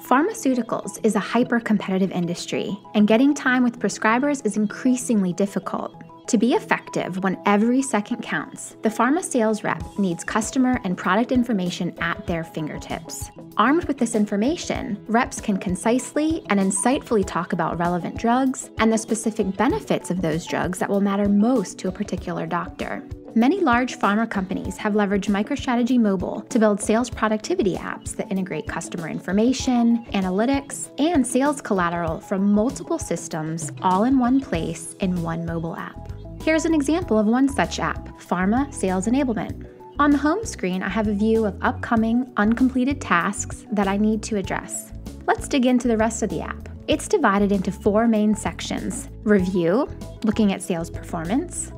Pharmaceuticals is a hyper-competitive industry, and getting time with prescribers is increasingly difficult. To be effective when every second counts, the pharma sales rep needs customer and product information at their fingertips. Armed with this information, reps can concisely and insightfully talk about relevant drugs and the specific benefits of those drugs that will matter most to a particular doctor. Many large pharma companies have leveraged MicroStrategy Mobile to build sales productivity apps that integrate customer information, analytics, and sales collateral from multiple systems all in one place in one mobile app. Here's an example of one such app, Pharma Sales Enablement. On the home screen, I have a view of upcoming, uncompleted tasks that I need to address. Let's dig into the rest of the app. It's divided into 4 main sections: Review, looking at sales performance;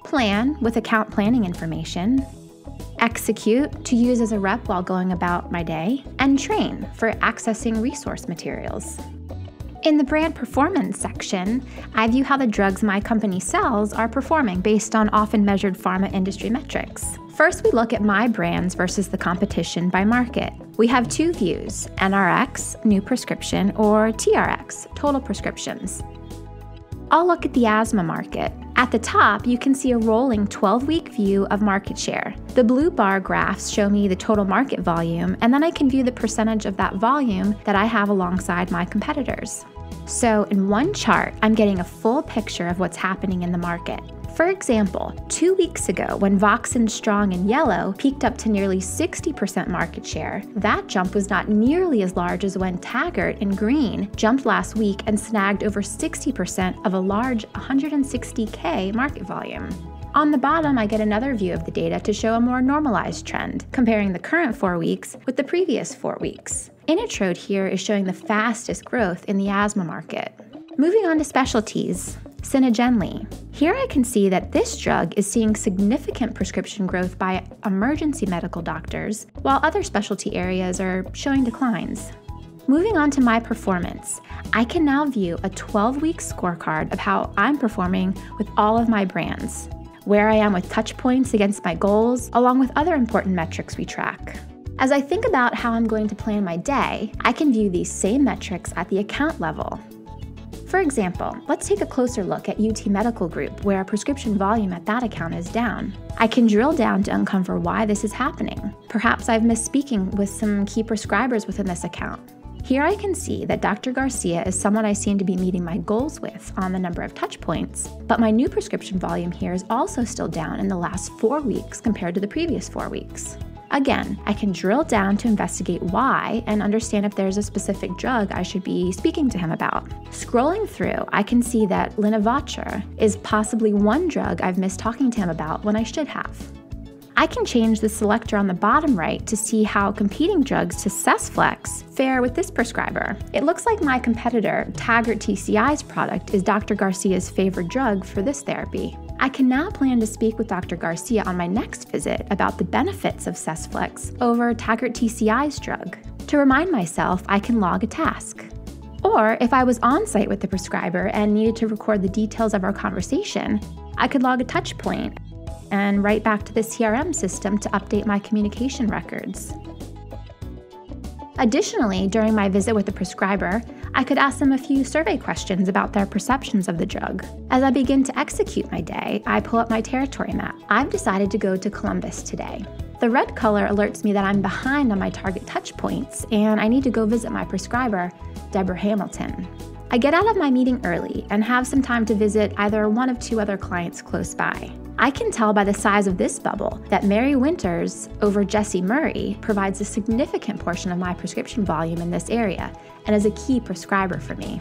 Plan, with account planning information; Execute, to use as a rep while going about my day; and Train, for accessing resource materials. In the brand performance section, I view how the drugs my company sells are performing based on often measured pharma industry metrics. First, we look at my brands versus the competition by market. We have 2 views, NRX, new prescription, or TRX, total prescriptions. I'll look at the asthma market. At the top, you can see a rolling 12-week view of market share. The blue bar graphs show me the total market volume, and then I can view the percentage of that volume that I have alongside my competitors. So in one chart, I'm getting a full picture of what's happening in the market. For example, 2 weeks ago, when Voxin Strong in yellow peaked up to nearly 60% market share, that jump was not nearly as large as when Taggart in green jumped last week and snagged over 60% of a large 160K market volume. On the bottom, I get another view of the data to show a more normalized trend, comparing the current 4 weeks with the previous 4 weeks. Innitrode here is showing the fastest growth in the asthma market. Moving on to specialties, Synagenly. Here I can see that this drug is seeing significant prescription growth by emergency medical doctors, while other specialty areas are showing declines. Moving on to my performance, I can now view a 12-week scorecard of how I'm performing with all of my brands, where I am with touch points against my goals, along with other important metrics we track. As I think about how I'm going to plan my day, I can view these same metrics at the account level. For example, let's take a closer look at UT Medical Group, where our prescription volume at that account is down. I can drill down to uncover why this is happening. Perhaps I've missed speaking with some key prescribers within this account. Here I can see that Dr. Garcia is someone I seem to be meeting my goals with on the number of touch points, but my new prescription volume here is also still down in the last 4 weeks compared to the previous 4 weeks. Again, I can drill down to investigate why and understand if there's a specific drug I should be speaking to him about. Scrolling through, I can see that Linavacher is possibly one drug I've missed talking to him about when I should have. I can change the selector on the bottom right to see how competing drugs to Cesflex fare with this prescriber. It looks like my competitor, Taggart TCI's product, is Dr. Garcia's favorite drug for this therapy. I can now plan to speak with Dr. Garcia on my next visit about the benefits of Cesflex over Taggart TCI's drug. To remind myself, I can log a task. Or if I was on site with the prescriber and needed to record the details of our conversation, I could log a touch point and write back to the CRM system to update my communication records. Additionally, during my visit with the prescriber, I could ask them a few survey questions about their perceptions of the drug. As I begin to execute my day, I pull up my territory map. I've decided to go to Columbus today. The red color alerts me that I'm behind on my target touch points and I need to go visit my prescriber, Deborah Hamilton. I get out of my meeting early and have some time to visit either one of 2 other clients close by. I can tell by the size of this bubble that Mary Winters over Jesse Murray provides a significant portion of my prescription volume in this area and is a key prescriber for me.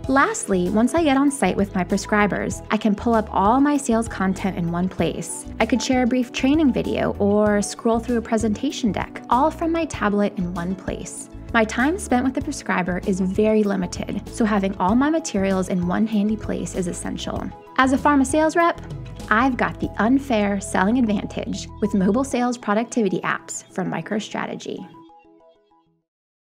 Lastly, once I get on site with my prescribers, I can pull up all my sales content in one place. I could share a brief training video or scroll through a presentation deck, all from my tablet in one place. My time spent with the prescriber is very limited, so having all my materials in one handy place is essential. As a pharma sales rep, I've got the unfair selling advantage with mobile sales productivity apps from MicroStrategy.